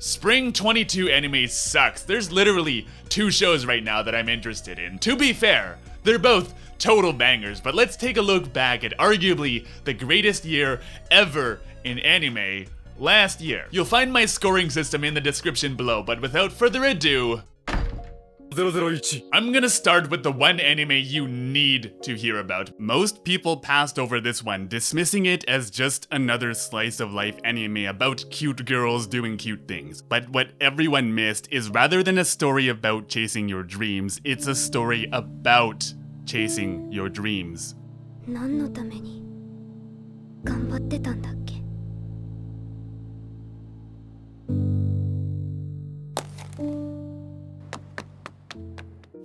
Spring 22 anime sucks. There's literally 2 shows right now that I'm interested in. To be fair, they're both total bangers, but let's take a look back at arguably the greatest year ever in anime last year. You'll find my scoring system in the description below, but without further ado, I'm gonna start with the one anime you need to hear about. Most people passed over this one, dismissing it as just another slice of life anime about cute girls doing cute things. But what everyone missed is rather than a story about chasing your dreams, it's a story about chasing your dreams. 何のために頑張ってたんだっけ?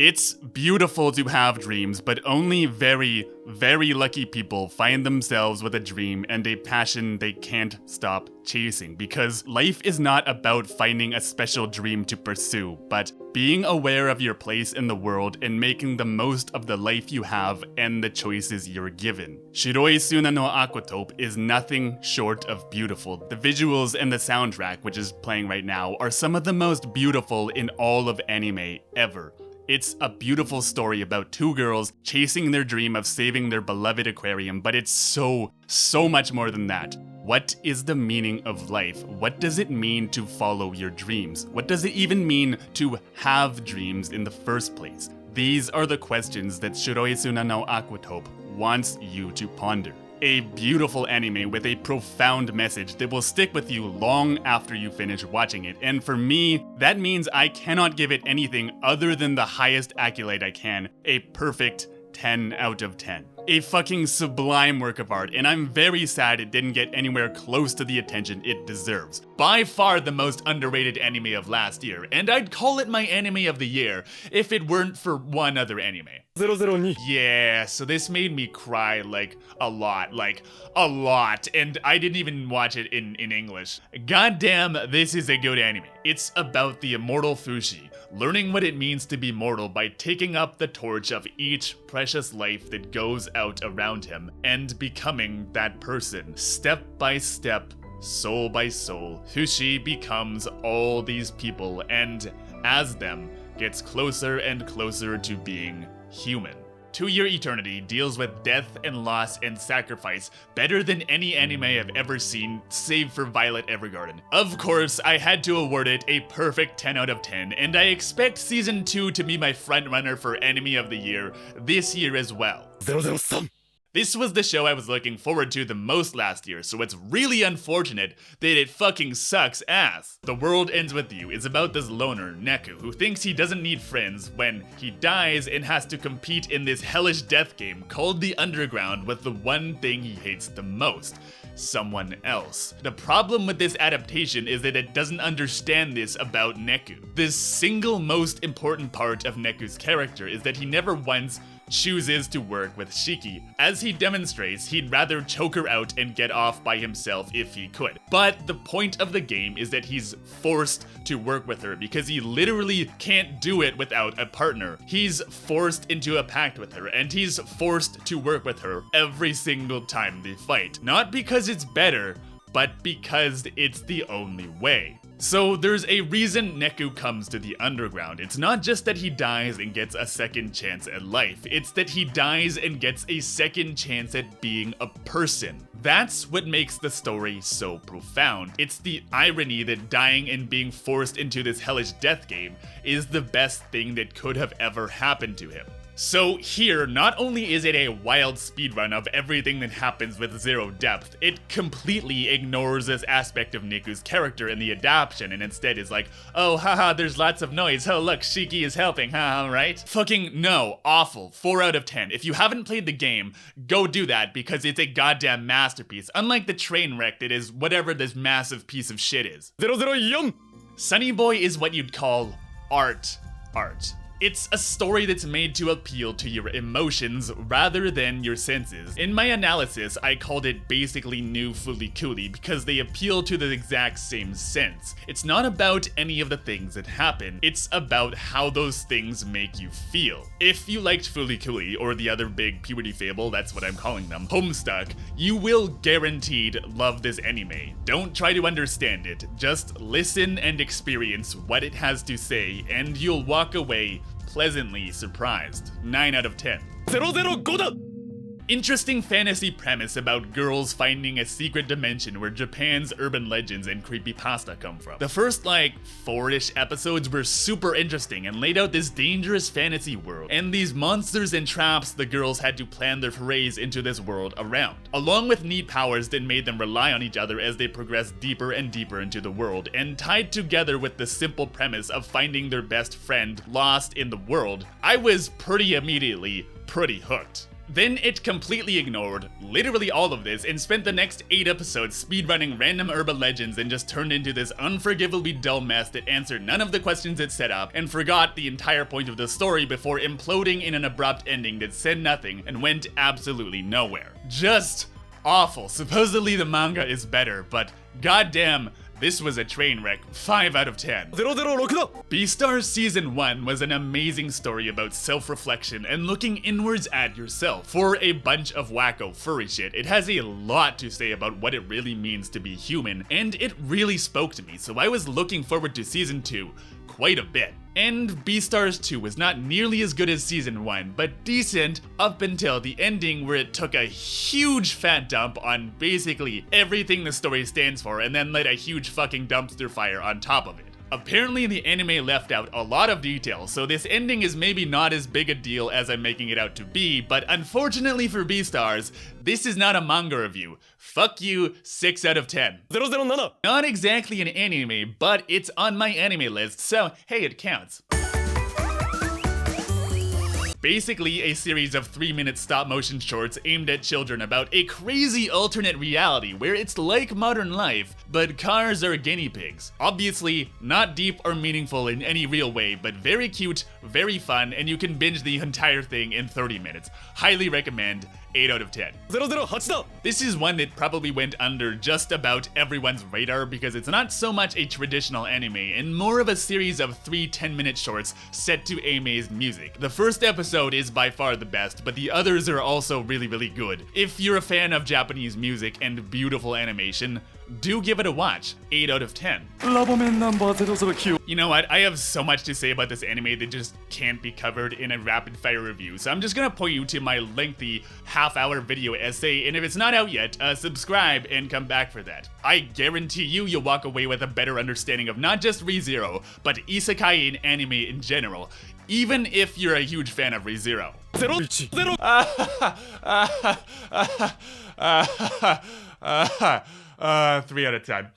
It's beautiful to have dreams, but only very, very lucky people find themselves with a dream and a passion they can't stop chasing. Because life is not about finding a special dream to pursue, but being aware of your place in the world and making the most of the life you have and the choices you're given. Shiroi Suna no Aquatope is nothing short of beautiful. The visuals and the soundtrack, which is playing right now, are some of the most beautiful in all of anime ever. It's a beautiful story about 2 girls chasing their dream of saving their beloved aquarium, but it's so much more than that. What is the meaning of life? What does it mean to follow your dreams? What does it even mean to have dreams in the first place? These are the questions that Shiroi Suna no Aquatope wants you to ponder. A beautiful anime with a profound message that will stick with you long after you finish watching it. And for me, that means I cannot give it anything other than the highest accolade I can, a perfect 10 out of 10. A fucking sublime work of art, and I'm very sad it didn't get anywhere close to the attention it deserves. By far the most underrated anime of last year, and I'd call it my anime of the year if it weren't for one other anime. 002. Yeah, so this made me cry a lot, and I didn't even watch it in English. Goddamn, this is a good anime. It's about the immortal Fushi, learning what it means to be mortal by taking up the torch of each precious life that goes out around him, and becoming that person. Step by step, soul by soul, Fushi becomes all these people, and as them, gets closer and closer to being human. 2 Year Eternity deals with death and loss and sacrifice better than any anime I've ever seen, save for Violet Evergarden. Of course, I had to award it a perfect 10 out of 10, and I expect Season 2 to be my frontrunner for Anime of the Year this year as well. 003. This was the show I was looking forward to the most last year, so it's really unfortunate that it fucking sucks ass. The World Ends With You is about this loner, Neku, who thinks he doesn't need friends when he dies and has to compete in this hellish death game called the Underground with the one thing he hates the most: someone else. The problem with this adaptation is that it doesn't understand this about Neku. The single most important part of Neku's character is that he never once chooses to work with Shiki. As he demonstrates, he'd rather choke her out and get off by himself if he could. But the point of the game is that he's forced to work with her because he literally can't do it without a partner. He's forced into a pact with her, and he's forced to work with her every single time they fight. Not because it's better, but because it's the only way. So there's a reason Neku comes to the Underground. It's not just that he dies and gets a second chance at life, it's that he dies and gets a second chance at being a person. That's what makes the story so profound. It's the irony that dying and being forced into this hellish death game is the best thing that could have ever happened to him. So here, not only is it a wild speedrun of everything that happens with zero depth, it completely ignores this aspect of Neku's character in the adaptation and instead is like, oh haha, there's lots of noise, oh look, Shiki is helping, haha, right? Fucking no, awful, 4 out of 10. If you haven't played the game, go do that because it's a goddamn masterpiece, unlike the train wreck that is whatever this massive piece of shit is. 004. Sonny Boy is what you'd call art. It's a story that's made to appeal to your emotions rather than your senses. In my analysis, I called it basically new Fulikuli because they appeal to the exact same sense. It's not about any of the things that happen, it's about how those things make you feel. If you liked Fulikuli, or the other big puberty fable, that's what I'm calling them, Homestuck, you will guaranteed love this anime. Don't try to understand it, just listen and experience what it has to say, and you'll walk away pleasantly surprised. 9 out of 10. 005だ! Interesting fantasy premise about girls finding a secret dimension where Japan's urban legends and creepypasta come from. The first, 4-ish episodes were super interesting and laid out this dangerous fantasy world, and these monsters and traps the girls had to plan their forays into this world around, along with neat powers that made them rely on each other as they progressed deeper and deeper into the world, and tied together with the simple premise of finding their best friend lost in the world. I was pretty hooked. Then it completely ignored literally all of this and spent the next 8 episodes speedrunning random urban legends and just turned into this unforgivably dull mess that answered none of the questions it set up and forgot the entire point of the story before imploding in an abrupt ending that said nothing and went absolutely nowhere. Just awful. Supposedly the manga is better, but goddamn, this was a train wreck. 5 out of 10. 006だ! Beastars Season 1 was an amazing story about self-reflection and looking inwards at yourself. For a bunch of wacko furry shit, it has a lot to say about what it really means to be human, and it really spoke to me, so I was looking forward to Season 2 quite a bit. And Beastars 2 was not nearly as good as Season 1, but decent up until the ending where it took a huge fat dump on basically everything the story stands for and then lit a huge fucking dumpster fire on top of it. Apparently the anime left out a lot of details, so this ending is maybe not as big a deal as I'm making it out to be, but unfortunately for Beastars, this is not a manga review. Fuck you, 6 out of 10. 007! Not exactly an anime, but it's on my anime list, so hey, it counts. Basically a series of 3-minute stop-motion shorts aimed at children about a crazy alternate reality where it's like modern life, but cars are guinea pigs. Obviously, not deep or meaningful in any real way, but very cute, very fun, and you can binge the entire thing in 30 minutes. Highly recommend. 8 out of 10. 008だ! This is one that probably went under just about everyone's radar because it's not so much a traditional anime and more of a series of 3 10-minute shorts set to Aime's music. The first episode is by far the best, but the others are also really good. If you're a fan of Japanese music and beautiful animation, do give it a watch. 8 out of 10. You know what? I have so much to say about this anime that just can't be covered in a rapid fire review, so I'm just gonna point you to my lengthy half-hour video essay, and if it's not out yet, subscribe and come back for that. I guarantee you'll walk away with a better understanding of not just Re:Zero, but Isekai and anime in general, even if you're a huge fan of Re:Zero. 3 out of 10.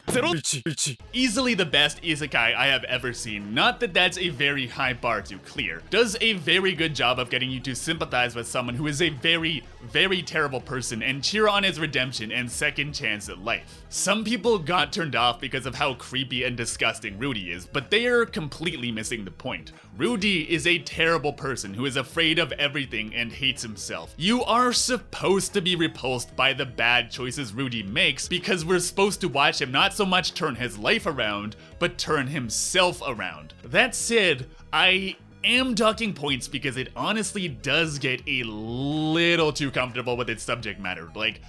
Easily the best isekai I have ever seen. Not that that's a very high bar to clear. Does a very good job of getting you to sympathize with someone who is a very terrible person and cheer on his redemption and second chance at life. Some people got turned off because of how creepy and disgusting Rudy is, but they are completely missing the point. Rudy is a terrible person who is afraid of everything and hates himself. You are supposed to be repulsed by the bad choices Rudy makes because we're supposed to watch him not so much turn his life around, but turn himself around. That said, I am docking points because it honestly does get a little too comfortable with its subject matter. Like,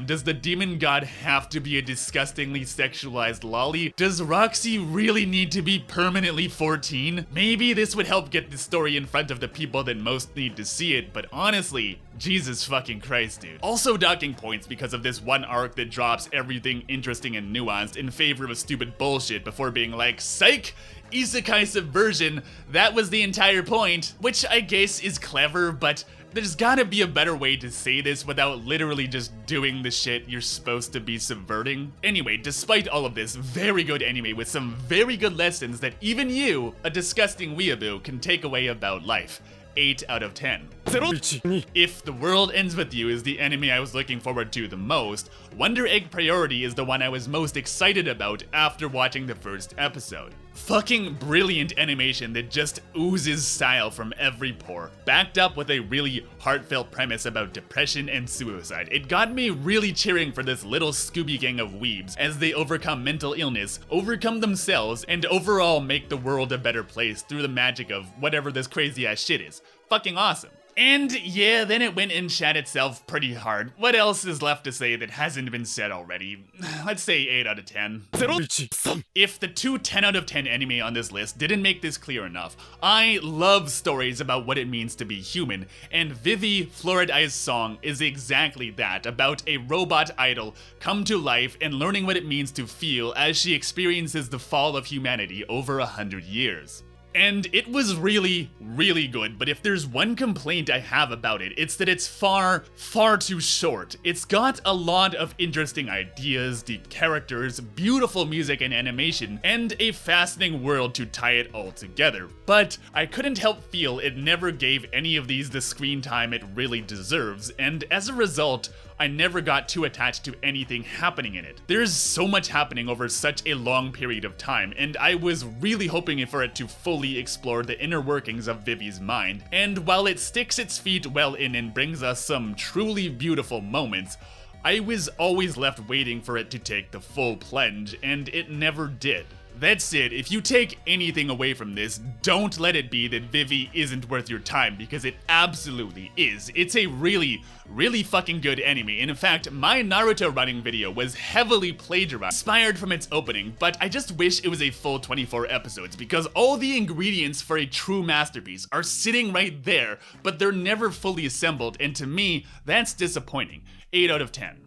does the demon god have to be a disgustingly sexualized lolly? Does Roxy really need to be permanently 14? Maybe this would help get the story in front of the people that most need to see it, but honestly, Jesus fucking Christ, dude. Also docking points because of this one arc that drops everything interesting and nuanced in favor of stupid bullshit before being like, psych! Isekai subversion, that was the entire point, which I guess is clever, but there's gotta be a better way to say this without literally just doing the shit you're supposed to be subverting. Anyway, despite all of this, very good anime with some very good lessons that even you, a disgusting weeaboo, can take away about life. 8 out of 10. If The World Ends With You is the anime I was looking forward to the most, Wonder Egg Priority is the one I was most excited about after watching the first episode. Fucking brilliant animation that just oozes style from every pore, backed up with a really heartfelt premise about depression and suicide. It got me really cheering for this little Scooby gang of weebs as they overcome mental illness, overcome themselves, and overall make the world a better place through the magic of whatever this crazy ass shit is. Fucking awesome. And yeah, then it went and shat itself pretty hard. What else is left to say that hasn't been said already? Let's say 8 out of 10. If the two 10 out of 10 anime on this list didn't make this clear enough, I love stories about what it means to be human, and Vivy, Fluorite's song is exactly that, about a robot idol come to life and learning what it means to feel as she experiences the fall of humanity over 100 years. And it was really, really good, but if there's one complaint I have about it, it's that it's far, far too short. It's got a lot of interesting ideas, deep characters, beautiful music and animation, and a fascinating world to tie it all together. But I couldn't help feel it never gave any of these the screen time it really deserves, and as a result, I never got too attached to anything happening in it. There's so much happening over such a long period of time, and I was really hoping for it to fully explore the inner workings of Vivy's mind. And while it sticks its feet well in and brings us some truly beautiful moments, I was always left waiting for it to take the full plunge, and it never did. That's it. If you take anything away from this, don't let it be that Vivy isn't worth your time, because it absolutely is. It's a really, really fucking good anime, and in fact, my Naruto running video was heavily plagiarized, inspired from its opening, but I just wish it was a full 24 episodes, because all the ingredients for a true masterpiece are sitting right there, but they're never fully assembled, and to me, that's disappointing. 8 out of 10.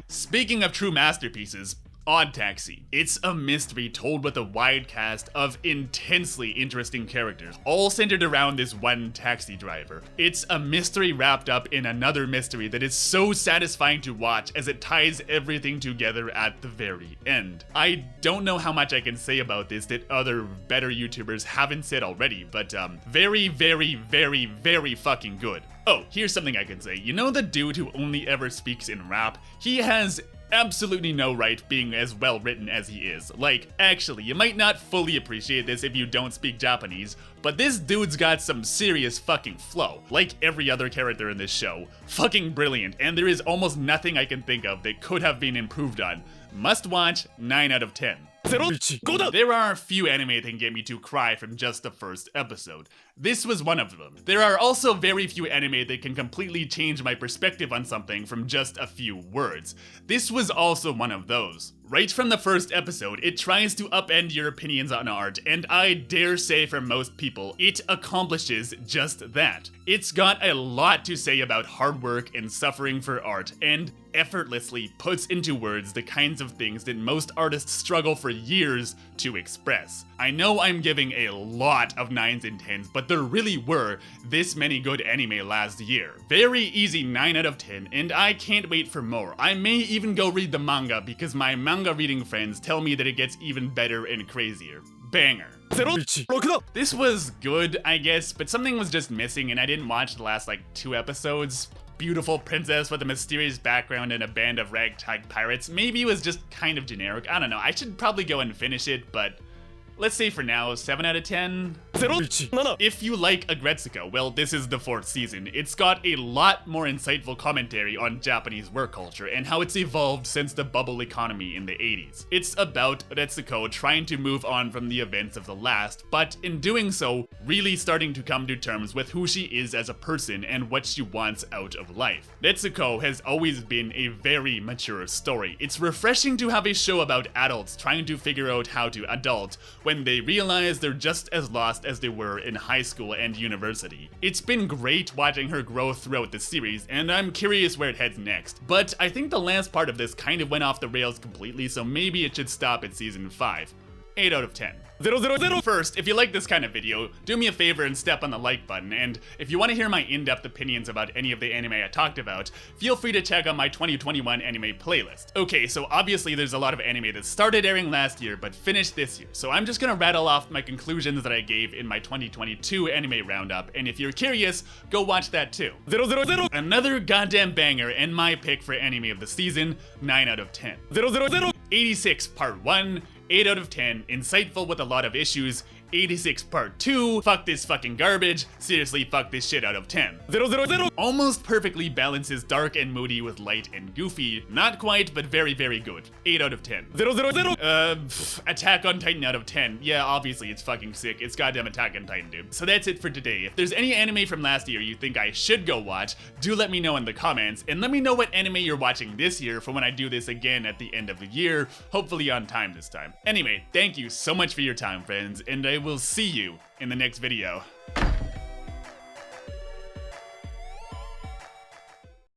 Speaking of true masterpieces, Odd Taxi. It's a mystery told with a wide cast of intensely interesting characters, all centered around this one taxi driver. It's a mystery wrapped up in another mystery that is so satisfying to watch as it ties everything together at the very end. I don't know how much I can say about this that other better YouTubers haven't said already, but very, very, very, very fucking good. Oh, here's something I can say. You know the dude who only ever speaks in rap? He has absolutely no right being as well written as he is. Like, actually, you might not fully appreciate this if you don't speak Japanese, but this dude's got some serious fucking flow. Like every other character in this show. Fucking brilliant, and there is almost nothing I can think of that could have been improved on. Must watch, 9 out of 10. There are a few anime that can get me to cry from just the first episode. This was one of them. There are also very few anime that can completely change my perspective on something from just a few words. This was also one of those. Right from the first episode, it tries to upend your opinions on art, and I dare say for most people, it accomplishes just that. It's got a lot to say about hard work and suffering for art, and effortlessly puts into words the kinds of things that most artists struggle for years to express. I know I'm giving a lot of 9s and 10s, but there really were this many good anime last year. Very easy 9 out of 10, and I can't wait for more. I may even go read the manga because my manga reading friends tell me that it gets even better and crazier. Banger. This was good, I guess, but something was just missing and I didn't watch the last 2 episodes. Beautiful princess with a mysterious background and a band of ragtag pirates. Maybe it was just kind of generic. I don't know. I should probably go and finish it, but let's say for now, 7 out of 10. If you like Aggretsuko, well, this is the 4th season. It's got a lot more insightful commentary on Japanese work culture and how it's evolved since the bubble economy in the 80s. It's about Aggretsuko trying to move on from the events of the last, but in doing so, really starting to come to terms with who she is as a person and what she wants out of life. Aggretsuko has always been a very mature story. It's refreshing to have a show about adults trying to figure out how to adult when they realize they're just as lost as they were in high school and university. It's been great watching her grow throughout the series, and I'm curious where it heads next. But I think the last part of this kind of went off the rails completely, so maybe it should stop at season 5. 8 out of 10. First, if you like this kind of video, do me a favor and step on the like button, and if you want to hear my in-depth opinions about any of the anime I talked about, feel free to check out my 2021 anime playlist. Okay, so obviously there's a lot of anime that started airing last year but finished this year, so I'm just gonna rattle off my conclusions that I gave in my 2022 anime roundup, and if you're curious, go watch that too. Another goddamn banger and my pick for anime of the season, 9 out of 10. 86 Part 1, 8 out of 10, insightful with a lot of issues. 86 Part 2, fuck this fucking garbage, seriously fuck this shit out of 10. Almost perfectly balances dark and moody with light and goofy. Not quite, but very, very good. 8 out of 10. Attack on Titan out of 10. Yeah, obviously it's fucking sick. It's goddamn Attack on Titan, dude. So that's it for today. If there's any anime from last year you think I should go watch, do let me know in the comments, and let me know what anime you're watching this year for when I do this again at the end of the year, hopefully on time this time. Anyway, thank you so much for your time, friends, and I will see you in the next video.